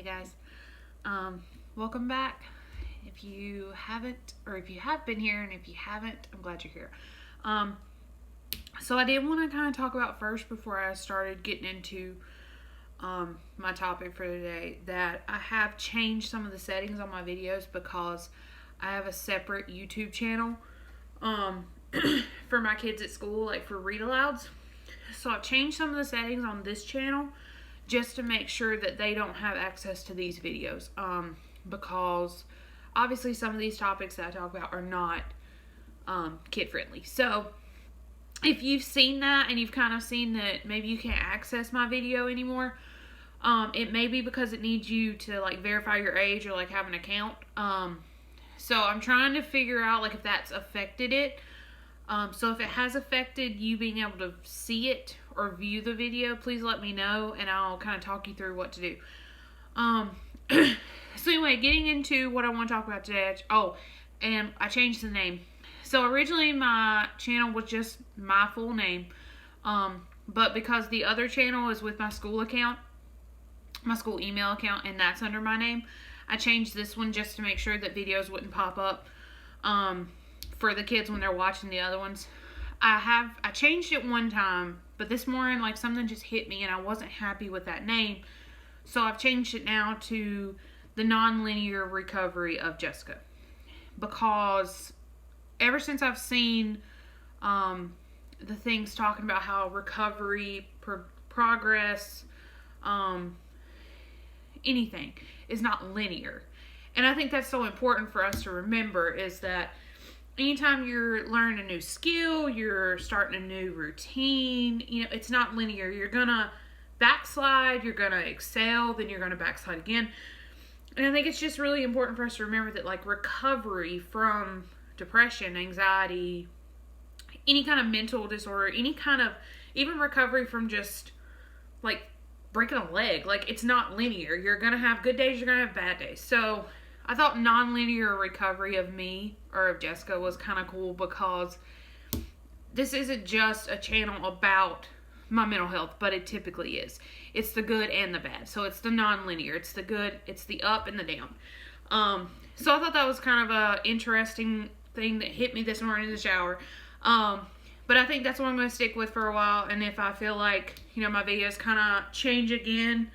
guys, welcome back. If you haven't, or if you have been here, and if you haven't, I'm glad you're here. So I did want to kind of talk about first before I started getting into my topic for today that I have changed some of the settings on my videos because I have a separate YouTube channel for my kids at school, like for read alouds. So I've changed some of the settings on this channel just to make sure that they don't have access to these videos, because obviously some of these topics that I talk about are not kid friendly. So if you've seen that and you've kind of seen that maybe you can't access my video anymore, it may be because it needs you to like verify your age or like have an account. So I'm trying to figure out like if that's affected it. So if it has affected you being able to see it or view the video, please let me know and I'll kind of talk you through what to do. So anyway, getting into what I want to talk about today. And I changed the name. So originally my channel was just my full name. But because the other channel is with my school account, my school email account, and that's under my name, I changed this one just to make sure that videos wouldn't pop up for the kids when they're watching the other ones. I changed it one time, but this morning like something just hit me and I wasn't happy with that name. So I've changed it now to the Nonlinear Recovery of Jessica, because ever since I've seen the things talking about how recovery, progress, anything is not linear. And I think that's so important for us to remember, is that anytime you're learning a new skill, you're starting a new routine, it's not linear. You're gonna backslide, you're gonna excel, then you're gonna backslide again. And I think it's just really important for us to remember that like recovery from depression, anxiety, any kind of mental disorder, any kind of, even recovery from just like breaking a leg, like it's not linear. You're gonna have good days, you're gonna have bad days. So I thought Nonlinear Recovery of me, or of Jessica, was kind of cool, because this isn't just a channel about my mental health, but it typically is. It's the good and the bad. So it's the non-linear. It's the good, it's the up and the down. So I thought that was kind of a interesting thing that hit me this morning in the shower. But I think that's what I'm going to stick with for a while. And if I feel like, my videos kind of change again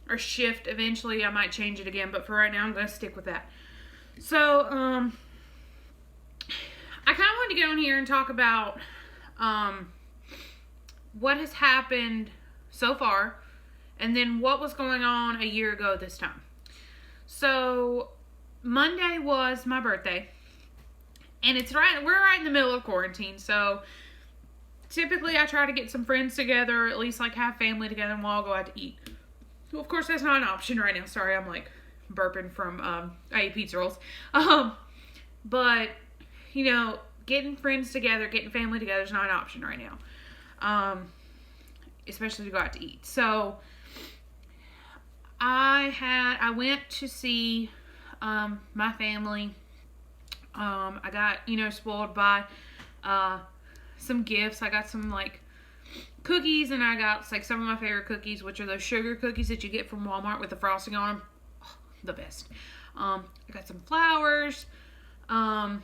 or shift eventually, I might change it again. But for right now, I'm going to stick with that. So, I kind of wanted to get on here and talk about what has happened so far, and then what was going on a year ago this time. So, Monday was my birthday, and we're right in the middle of quarantine, so typically I try to get some friends together, or at least like have family together, and we'll all go out to eat. Well, of course, that's not an option right now. Sorry, I'm like burping from, I ate pizza rolls. But, getting friends together, getting family together is not an option right now. Especially to go out to eat. So, I went to see, my family. I got, spoiled by, some gifts. I got some, like, cookies, and I got, like, some of my favorite cookies, which are those sugar cookies that you get from Walmart with the frosting on them. Oh, the best. I got some flowers. I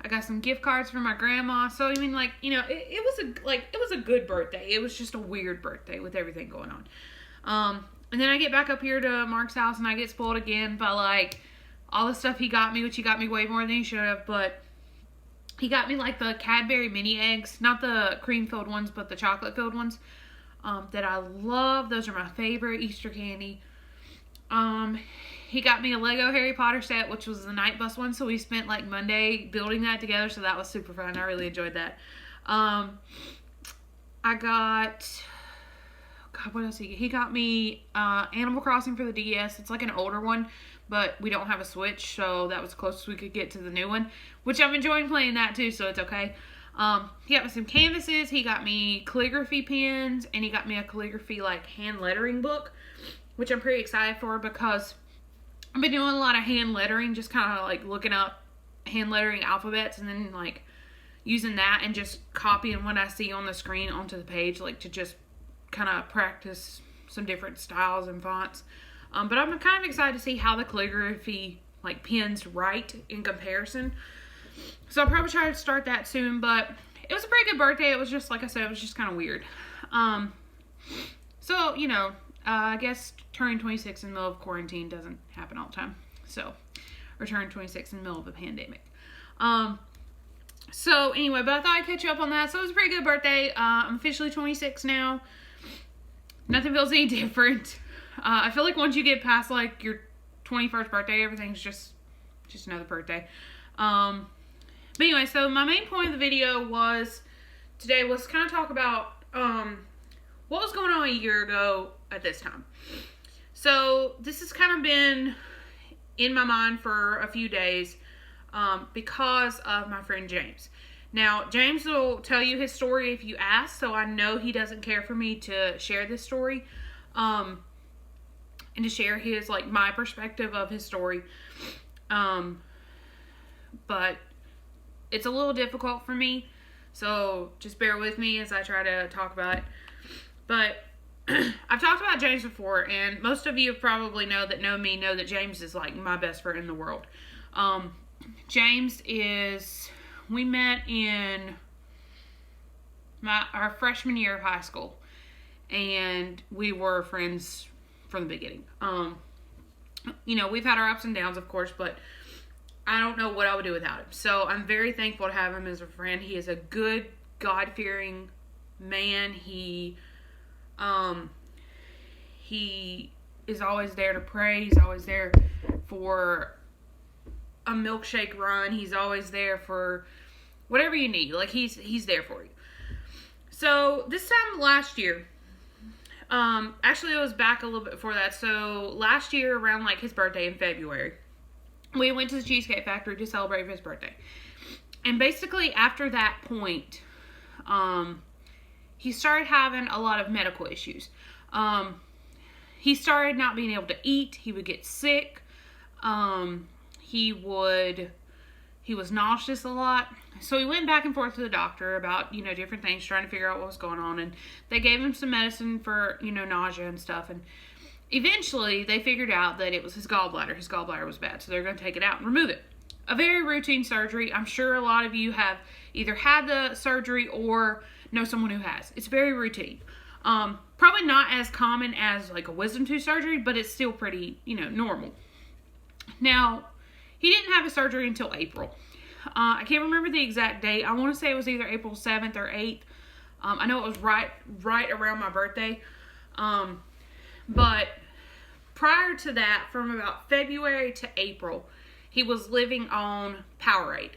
got some gift cards from my grandma. So, it was a good birthday. It was just a weird birthday with everything going on. And then I get back up here to Mark's house, and I get spoiled again by, like, all the stuff he got me, which he got me way more than he should have, but he got me, like, the Cadbury mini eggs, not the cream-filled ones, but the chocolate-filled ones, that I love. Those are my favorite Easter candy. He got me a Lego Harry Potter set, which was the Night Bus one, so we spent, like, Monday building that together, so that was super fun. I really enjoyed that. I got, what else he got me, Animal Crossing for the DS. It's, like, an older one, but we don't have a Switch, so that was the closest we could get to the new one, which I'm enjoying playing that too, so it's okay. He got me some canvases, he got me calligraphy pens, and he got me a calligraphy, like, hand lettering book, which I'm pretty excited for, because I've been doing a lot of hand lettering, just kind of, like, looking up hand lettering alphabets, and then, like, using that and just copying what I see on the screen onto the page, like, to just kind of practice some different styles and fonts. But I'm kind of excited to see how the calligraphy like pins right in comparison. So I'll probably try to start that soon, but it was a pretty good birthday. It was just, like I said, it was just kind of weird. So, you know, I guess turning 26 in the middle of quarantine doesn't happen all the time. So, or turning 26 in the middle of a pandemic. So anyway, but I thought I'd catch you up on that. So it was a pretty good birthday. I'm officially 26 now. Nothing feels any different. I feel like once you get past like your 21st birthday, everything's just another birthday. But anyway, so my main point of the video today was kind of talk about what was going on a year ago at this time. So this has kind of been in my mind for a few days because of my friend James. Now, James will tell you his story if you ask, so I know he doesn't care for me to share this story and to share his, like, my perspective of his story. But it's a little difficult for me, so just bear with me as I try to talk about it. But I've talked about James before, and most of you probably know that James is like my best friend in the world. James we met in our freshman year of high school, and we were friends from the beginning. You know, we've had our ups and downs, of course, but I don't know what I would do without him. So I'm very thankful to have him as a friend. He is a good, God-fearing man. He is always there to pray. He's always there for a milkshake run. He's always there for whatever you need. Like, he's there for you. So this time last year, actually it was back a little bit before that. So last year around like his birthday in February, we went to the Cheesecake Factory to celebrate his birthday. And basically after that point, he started having a lot of medical issues. He started not being able to eat. He would get sick. He was nauseous a lot. So he went back and forth to the doctor about, you know, different things, trying to figure out what was going on. And they gave him some medicine for, you know, nausea and stuff. And eventually they figured out that it was his gallbladder. His gallbladder was bad. So they're going to take it out and remove it. A very routine surgery. I'm sure a lot of you have either had the surgery or know someone who has. It's very routine. Probably not as common as like a wisdom tooth surgery, but it's still pretty, you know, normal. Now, he didn't have a surgery until April. I can't remember the exact date. I want to say it was either April 7th or 8th. I know it was right around my birthday. But prior to that, from about February to April, he was living on Powerade.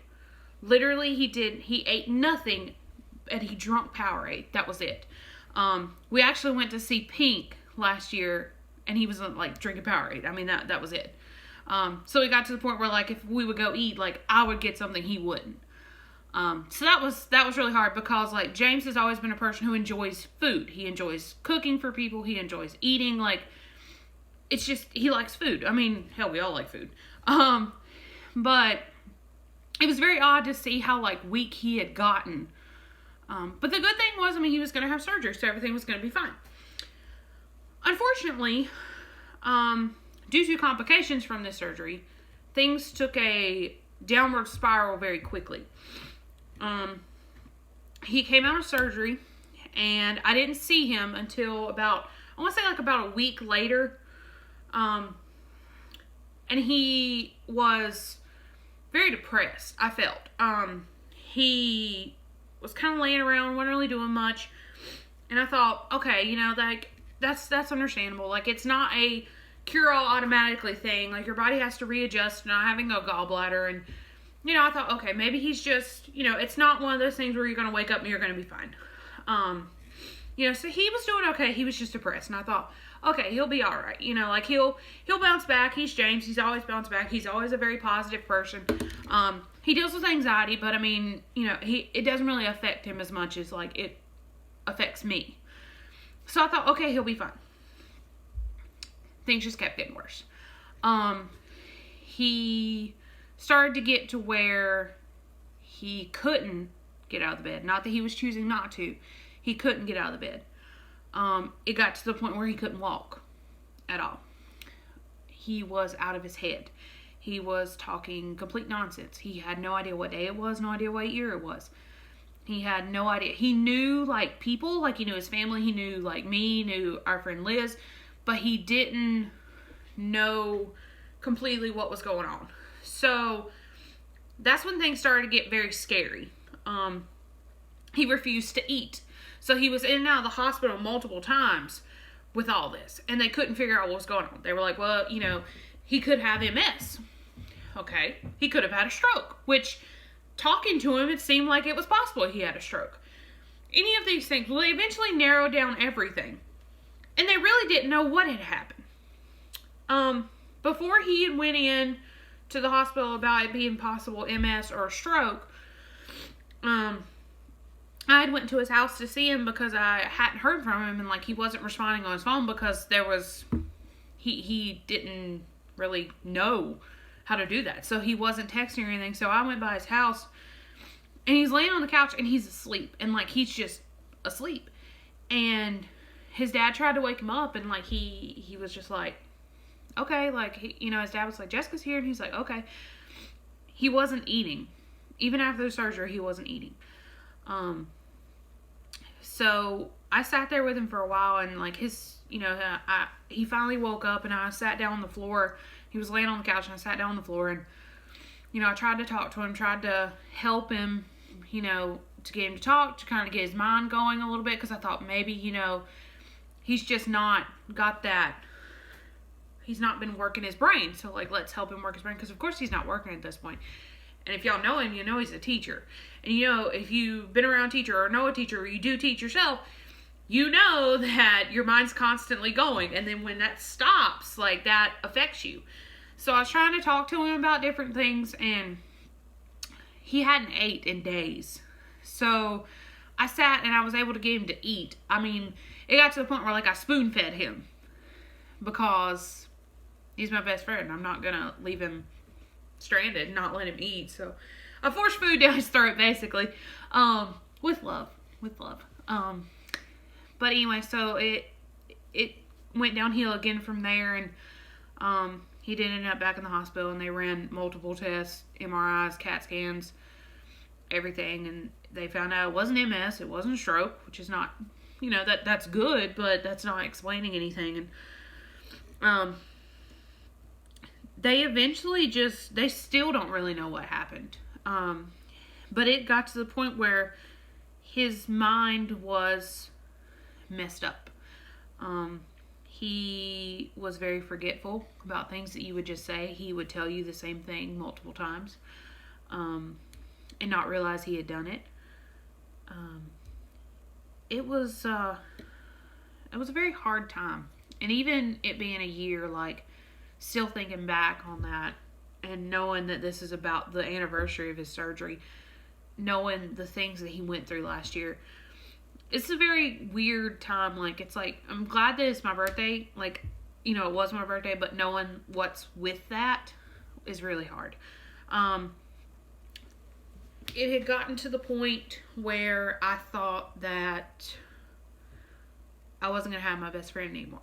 Literally, he ate nothing, and he drank Powerade. That was it. We actually went to see Pink last year, and he was like drinking Powerade. I mean, that was it. So we got to the point where, like, if we would go eat, like, I would get something, he wouldn't. So that was really hard because, like, James has always been a person who enjoys food. He enjoys cooking for people. He enjoys eating. Like, it's just, he likes food. I mean, hell, we all like food. But it was very odd to see how, like, weak he had gotten. But the good thing was, I mean, he was going to have surgery, so everything was going to be fine. Unfortunately, due to complications from this surgery, things took a downward spiral very quickly. He came out of surgery, and I didn't see him until about a week later. And he was very depressed, I felt. He was kind of laying around, wasn't really doing much. And I thought, okay, you know, like, that's understandable. Like, it's not a cure-all automatically thing. Like, your body has to readjust not having a gallbladder. And, you know, I thought, okay, maybe he's just, you know, it's not one of those things where you're going to wake up and you're going to be fine. You know, so he was doing okay. He was just depressed. And I thought, okay, he'll be all right. You know, like, he'll bounce back. He's James. He's always bounced back. He's always a very positive person. He deals with anxiety, but, I mean, you know, it doesn't really affect him as much as, like, it affects me. So I thought, okay, he'll be fine. Things just kept getting worse. He started to get to where he couldn't get out of the bed. Not that he was choosing not to. He couldn't get out of the bed. It got to the point where he couldn't walk at all. he was out of his head. He was talking complete nonsense. He had no idea what day it was, no idea what year it was. He had no idea. He knew, like, people, like, he knew his family, he knew, like, me, knew our friend Liz, but he didn't know completely what was going on. So, that's when things started to get very scary. He refused to eat. So, he was in and out of the hospital multiple times with all this, and they couldn't figure out what was going on. They were like, well, you know, he could have MS. Okay. He could have had a stroke, which, talking to him, it seemed like it was possible he had a stroke. Any of these things, well, they eventually narrowed down everything. And they really didn't know what had happened. Before he had went in to the hospital about it being possible MS or a stroke, I had went to his house to see him because I hadn't heard from him, and, like, he wasn't responding on his phone because he didn't really know how to do that. So he wasn't texting or anything. So I went by his house, and he's laying on the couch, and he's asleep. And, like, he's just asleep. And his dad tried to wake him up, and, like, he was just like, okay. Like, his dad was like, Jessica's here. And he's like, okay. He wasn't eating. Even after the surgery, he wasn't eating. So I sat there with him for a while, and, like, he finally woke up, and I sat down on the floor. He was laying on the couch, and I sat down on the floor, and, I tried to talk to him, tried to help him, to get him to talk, to kind of get his mind going a little bit, because I thought maybe, he's just not got that, he's not been working his brain, so, like, let's help him work his brain, because, of course, he's not working at this point. And if y'all know him, you know he's a teacher. And, if you've been around a teacher or know a teacher or you do teach yourself, you know that your mind's constantly going. And then when that stops, like, that affects you. So I was trying to talk to him about different things, and he hadn't ate in days. So I sat and I was able to get him to eat. I mean, it got to the point where, like, I spoon fed him because he's my best friend. I'm not going to leave him stranded and not let him eat. So I forced food down his throat, basically, with love. But anyway, so it went downhill again from there, and he did end up back in the hospital, and they ran multiple tests, MRIs, CAT scans, everything, and they found out it wasn't MS, it wasn't stroke, which is not, that's good, but that's not explaining anything. And they eventually they still don't really know what happened. But it got to the point where his mind was messed up. He was very forgetful about things that you would just say. He would tell you the same thing multiple times, and not realize he had done it. It was a very hard time. And even it being a year, like, still thinking back on that and knowing that this is about the anniversary of his surgery, knowing the things that he went through last year, it's a very weird time. Like, it's like, I'm glad that it's my birthday. Like, it was my birthday, but knowing what's with that is really hard. It had gotten to the point where I thought that I wasn't going to have my best friend anymore.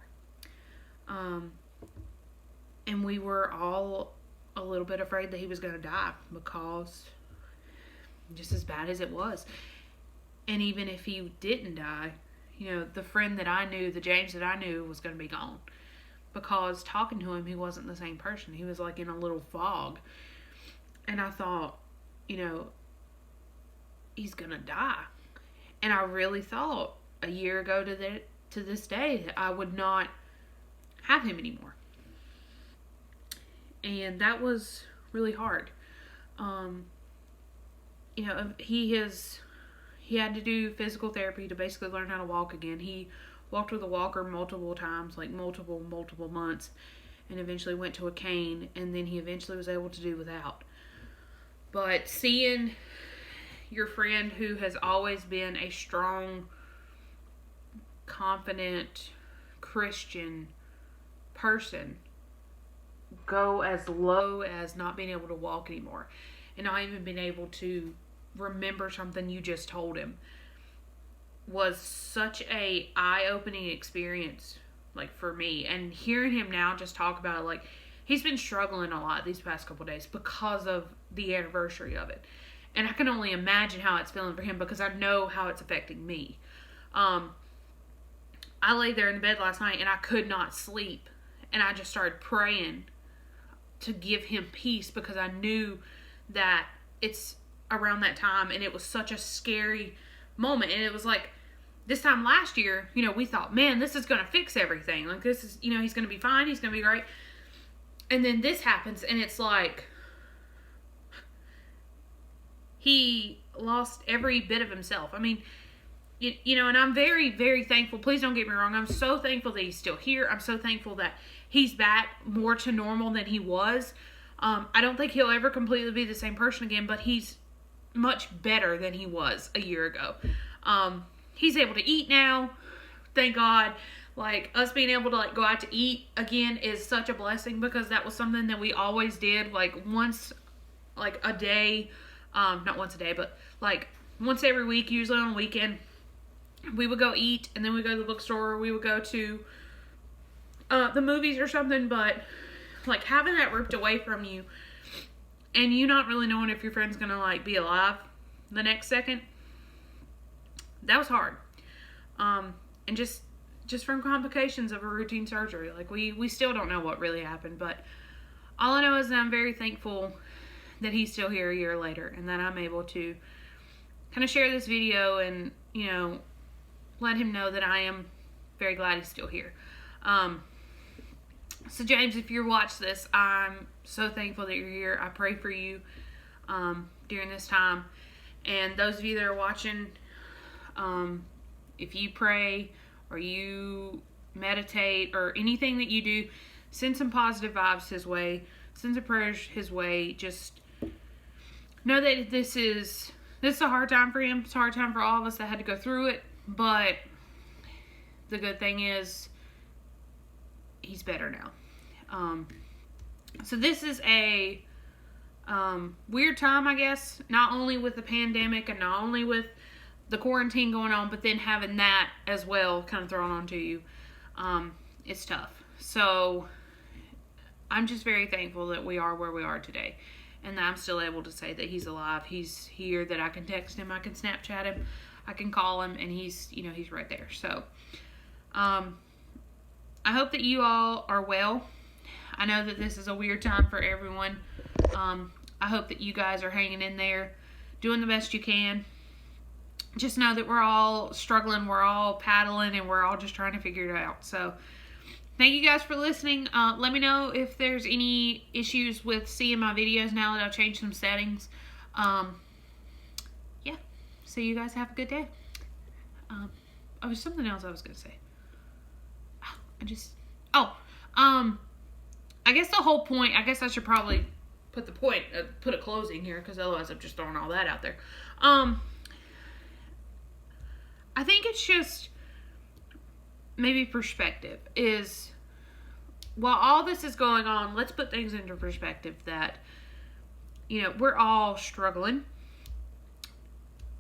And we were all a little bit afraid that he was going to die, because just as bad as it was. And even if he didn't die, the friend that I knew, the James that I knew, was going to be gone. Because talking to him, he wasn't the same person. He was like in a little fog. And I thought, he's going to die. And I really thought a year ago to this day that I would not have him anymore. And that was really hard. He had to do physical therapy to basically learn how to walk again. He walked with a walker multiple times, like multiple months, and eventually went to a cane, and then he eventually was able to do without. But seeing your friend, who has always been a strong, confident Christian person, go as low as not being able to walk anymore, and not even being able to remember something you just told him, was such a eye-opening experience, like, for me. And hearing him now just talk about it, like, he's been struggling a lot these past couple days because of the anniversary of it. And I can only imagine how it's feeling for him because I know how it's affecting me. I lay there in the bed last night and I could not sleep. And I just started praying to give him peace because I knew that it's around that time and it was such a scary moment. And it was like this time last year, we thought, man, this is going to fix everything. Like this is, he's going to be fine. He's going to be great. And then this happens and it's like he lost every bit of himself. I mean, and I'm very, very thankful. Please don't get me wrong. I'm so thankful that he's still here. I'm so thankful that he's back more to normal than he was. I don't think he'll ever completely be the same person again, but he's much better than he was a year ago. He's able to eat now. Thank God. Like, us being able to, go out to eat again is such a blessing because that was something that we always did, once, a day. Not once a day, but, once every week, usually on a weekend. We would go eat, and then we'd go to the bookstore. We would go to the movies or something, but, having that ripped away from you and you not really knowing if your friend's going to, be alive the next second, that was hard. And just from complications of a routine surgery. We still don't know what really happened, but all I know is that I'm very thankful that he's still here a year later and that I'm able to kind of share this video and, let him know that I am very glad he's still here. So James, if you watch this, I'm so thankful that you're here. I pray for you during this time. And those of you that are watching, if you pray or you meditate or anything that you do, send some positive vibes his way. Send some prayers his way. Just know that this is a hard time for him. It's a hard time for all of us that had to go through it. But the good thing is he's better now. So this is a weird time, I guess. Not only with the pandemic and not only with the quarantine going on, but then having that as well kind of thrown onto you. It's tough. So I'm just very thankful that we are where we are today. And that I'm still able to say that he's alive. He's here, that I can text him, I can Snapchat him, I can call him, and he's right there. So, I hope that you all are well. I know that this is a weird time for everyone. I hope that you guys are hanging in there, doing the best you can. Just know that we're all struggling, we're all paddling, and we're all just trying to figure it out. So, thank you guys for listening. Let me know if there's any issues with seeing my videos now that I've changed some settings. Yeah. So you guys have a good day. There's something else I was going to say. I guess the whole point, I guess I should probably put a closing here because otherwise I'm just throwing all that out there. I think it's just maybe perspective is, while all this is going on, let's put things into perspective that, we're all struggling.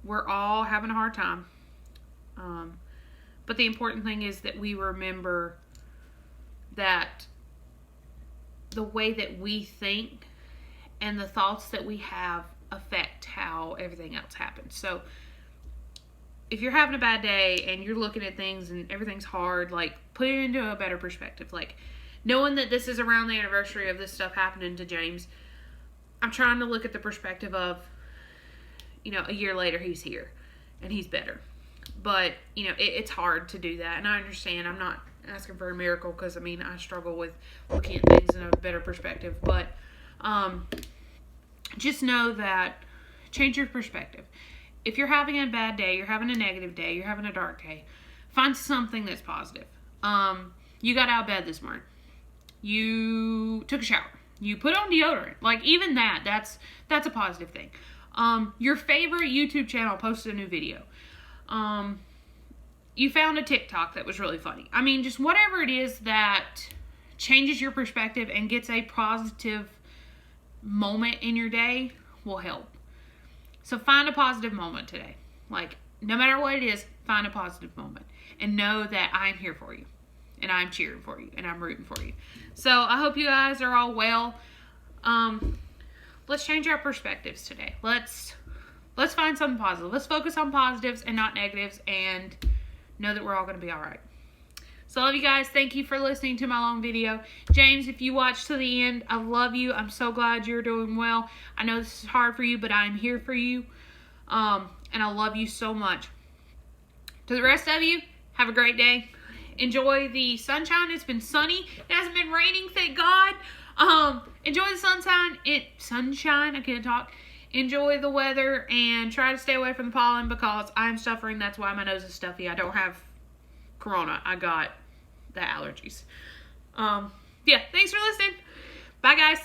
We're all having a hard time. But the important thing is that we remember that the way that we think and the thoughts that we have affect how everything else happens. So if you're having a bad day and you're looking at things and everything's hard, put it into a better perspective. Knowing that this is around the anniversary of this stuff happening to James, I'm trying to look at the perspective of, a year later he's here and he's better. But, it's hard to do that. And I understand. I'm not asking for a miracle because, I struggle with looking at things in a better perspective. But just know that, change your perspective. If you're having a bad day, you're having a negative day, you're having a dark day, find something that's positive. You got out of bed this morning. You took a shower. You put on deodorant. Even that's a positive thing. Your favorite YouTube channel posted a new video. You found a TikTok that was really funny. Just whatever it is that changes your perspective and gets a positive moment in your day will help. So find a positive moment today. No matter what it is, find a positive moment. And know that I'm here for you. and I'm cheering for you, and I'm rooting for you. So I hope you guys are all well. Let's change our perspectives today. Let's find something positive. Let's focus on positives and not negatives, and know that we're all going to be all right. So I love you guys. Thank you for listening to my long video. James, if you watched to the end, I love you. I'm so glad you're doing well. I know this is hard for you, but I'm here for you. And I love you so much. To the rest of you, have a great day. Enjoy the sunshine. It's been sunny. It hasn't been raining, thank God. Enjoy the sunshine. I can't talk. Enjoy the weather and try to stay away from the pollen because I'm suffering. That's why my nose is stuffy. I don't have corona. I got the allergies. Yeah, thanks for listening. Bye, guys.